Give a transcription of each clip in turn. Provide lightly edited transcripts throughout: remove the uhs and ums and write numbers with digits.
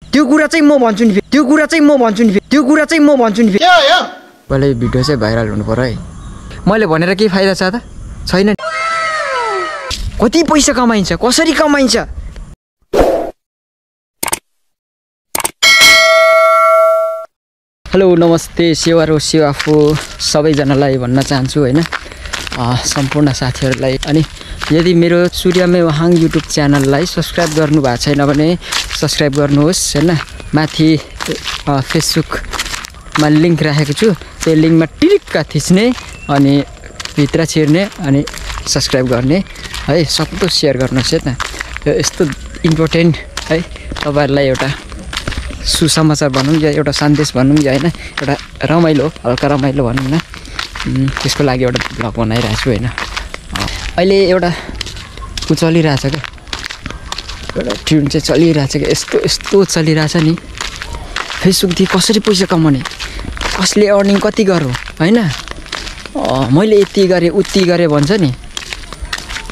त्यो कुरा चाहिँ म भन्छु नि, त्यो कुरा चाहिँ म भन्छु नि, त्यो कुरा चाहिँ म भन्छु नि। पहिला यो भिडियो चाहिँ भाइरल हुनु पर्यो है। मैले भनेर केही फाइदा छ त छैन। कति पैसा कमाइन्छ, कसरी कमाइन्छ? हेलो नमस्ते सेवा र सेवाफो सबैजनालाई भन्न चाहन्छु होइन, सम्पूर्ण साथीहरूलाई। अनि यदि मेरो सूर्यमय वहाङ युट्युब च्यानललाई सब्सक्राइब गर्नुभएको छैन भने सब्सक्राइब गर्नुहोस् होइन। माथि फेसबुकमा लिङ्क राखेको छु, त्यो लिङ्कमा टिक्क थिच्ने अनि भित्र छिर्ने अनि सब्सक्राइब गर्ने है। सक्दो सेयर गर्नुहोस् है त। यो यस्तो इम्पोर्टेन्ट है, तपाईँहरूलाई एउटा सुसमाचार भनौँ या एउटा सन्देश भनौँ या होइन, एउटा रमाइलो हल्का रमाइलो भनौँ न, त्यसको लागि एउटा भ्लग बनाइरहेको छु होइन। अहिले एउटा चलिरहेछ क्या, एउटा ट्युन चाहिँ चलिरहेछ क्या, यस्तो चलिरहेछ नि। फेसबुकदेखि कसरी पैसा कमाउने, कसले अर्निङ कति गरौँ होइन। मैले यति गरेँ उति गरेँ भन्छ नि,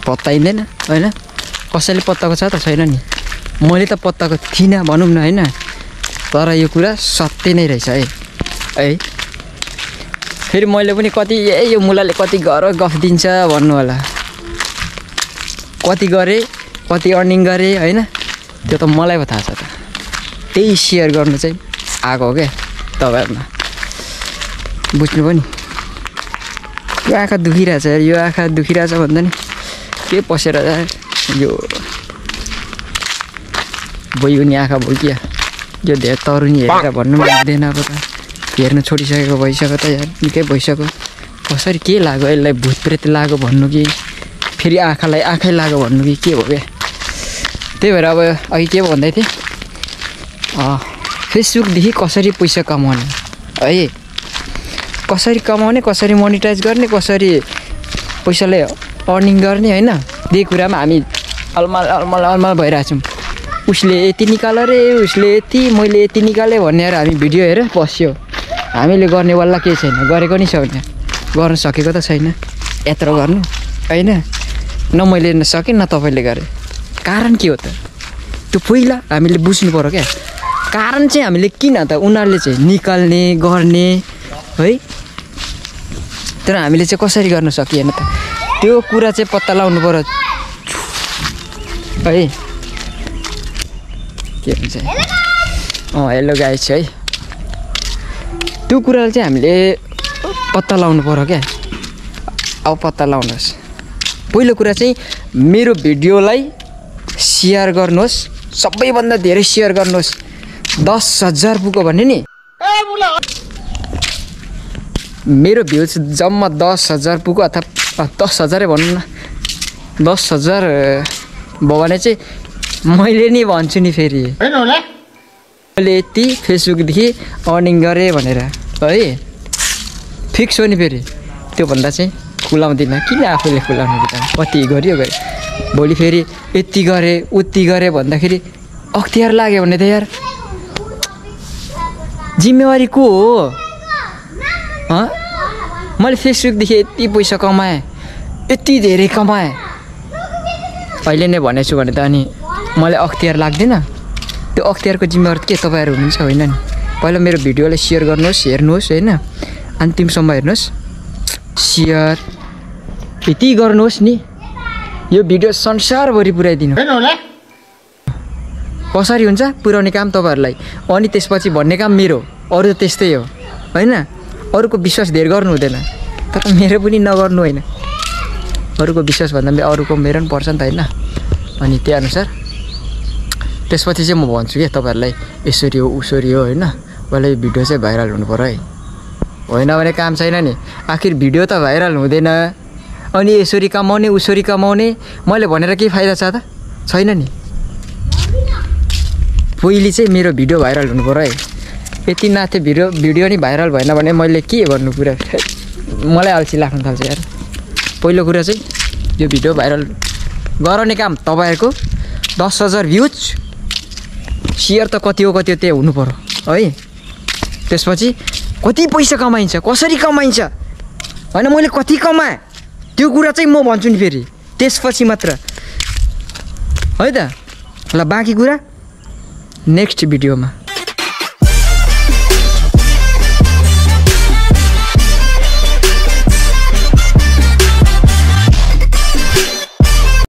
पत्ताइँदैन होइन। कसैले पत्ताको छ त छैन नि, मैले त पत्ताको थिइनँ भनौँ न होइन। तर यो कुरा सत्य नै रहेछ है। फेरि मैले पनि कति यो मुलाले कति गफ दिन्छ भन्नु होला, कति गरेँ कति अर्निङ गरेँ होइन, त्यो त मलाई पो थाहा छ त। त्यही सेयर गर्नु चाहिँ आएको हो क्या तपाईँहरूमा, बुझ्नु पनि। यो आँखा दुखिरहेछ, यो आँखा दुखिरहेछ भन्दा नि के पसेर यो बैगुनी आँखा भइकिया, यो धेरै तरुनी हेरेर भन्नु मिल्दैन। अब त हेर्नु छोडिसकेको भइसक्यो त यार, निकै भइसक्यो। कसरी के लाग्यो यसलाई, भूतप्रेत लाग्यो भन्नु कि फेरि आँखालाई आँखै लाग्यो भन्नु कि के हो क्या। त्यही भएर अब अघि के भन्दै थिएँ, फेसबुकदेखि कसरी पैसा कमाउने है, कसरी कमाउने, कसरी मोनिटाइज गर्ने, कसरी पैसाले अर्निङ गर्ने होइन। त्यही कुरामा हामी अलमल भइरहेछौँ। उसले यति निकाल रे, उसले यति, मैले यति निकालेँ भनेर हामी भिडियो हेरेर बस्यो। हामीले गर्ने वाला केही छैन, गरेको नि छैन, गर्न सकेको त छैन यत्रो गर्नु होइन। न मैले सकेँ न तपाईँले गरे। कारण के हो त, त्यो पहिला हामीले बुझ्नु पऱ्यो क्या। कारण चाहिँ हामीले किन त उनीहरूले चाहिँ निकाल्ने गर्ने है, तर हामीले चाहिँ कसरी गर्न सकिएन त, त्यो कुरा चाहिँ पत्ता लगाउनु पऱ्यो है। के भन्छ हेलो गाइस है, त्यो कुरालाई चाहिँ हामीले पत्ता लगाउनु पऱ्यो क्या। अब पत्ता लगाउनुहोस्। पहिलो कुरा चाहिँ मेरो भिडियोलाई सेयर गर्नुहोस्, सबैभन्दा धेरै सेयर गर्नुहोस्। 10,000 पुग्यो भने नि, मेरो भ्युज जम्मा 10,000 पुग्यो अथवा 10,000 भनौँ न, 10,000 भयो भने चाहिँ मैले नि भन्छु नि फेरि मैले यति फेसबुकदेखि अर्निङ गरेँ भनेर है, फिक्स हो नि। फेरि त्योभन्दा चाहिँ खुलाउँदिनँ, किन आफूले खुलाउनु बित्थामा। कति गऱ्यो भोलि फेरि यति गरेँ उति गरेँ भन्दाखेरि अख्तियार लाग्यो भने त यार जिम्मेवारी को हो। मैले फेसबुकदेखि यति पैसा कमाएँ, यति धेरै कमाएँ अहिले नै भनेछु भने त अनि मलाई अख्तियार लाग्दैन। त्यो अख्तियारको जिम्मेवारी के तपाईँहरू हुनुहुन्छ होइन नि। पहिला मेरो भिडियोलाई सेयर गर्नुहोस्, हेर्नुहोस् होइन, अन्तिमसम्म हेर्नुहोस्, सेयर यति गर्नुहोस् नि। यो भिडियो संसारभरि पुऱ्याइदिनु। कसरी हुन्छ पुर्याउने काम तपाईँहरूलाई, अनि त्यसपछि भन्ने काम मेरो। अरू त त्यस्तै हो होइन, अरूको विश्वास धेर गर्नु हुँदैन, तर मेरो पनि नगर्नु होइन। अरूको विश्वास भन्दा पनि अरूको मेरो पनि पर्छ नि त होइन। अनि त्यही अनुसार त्यसपछि चाहिँ म भन्छु क्या तपाईँहरूलाई, यसरी हो उसरी हो होइन। पहिला यो भिडियो चाहिँ भाइरल हुनु पऱ्यो है, होइन भने काम छैन नि। आखिर भिडियो त भाइरल हुँदैन, अनि यसरी कमाउने उसरी कमाउने मैले भनेर केही फाइदा छ त छैन नि। पहिले चाहिँ मेरो भिडियो भाइरल हुनु पऱ्यो है। यति नाथे भिडियो नि भाइरल भएन भने मैले के भन्नु कुरा, मलाई अल्छी लाग्नु थाल्छ यार। पहिलो कुरा चाहिँ यो भिडियो भाइरल गराउने काम तपाईँहरूको। 10,000 भ्युज, सेयर त कति हो त्यही हुनु पऱ्यो है। त्यसपछि कति पैसा कमाइन्छ, कसरी कमाइन्छ होइन, मैले कति कमाएँ त्यो कुरा चाहिँ म भन्छु नि फेरि त्यसपछि मात्र है त। ल बाँकी कुरा नेक्स्ट भिडियोमा।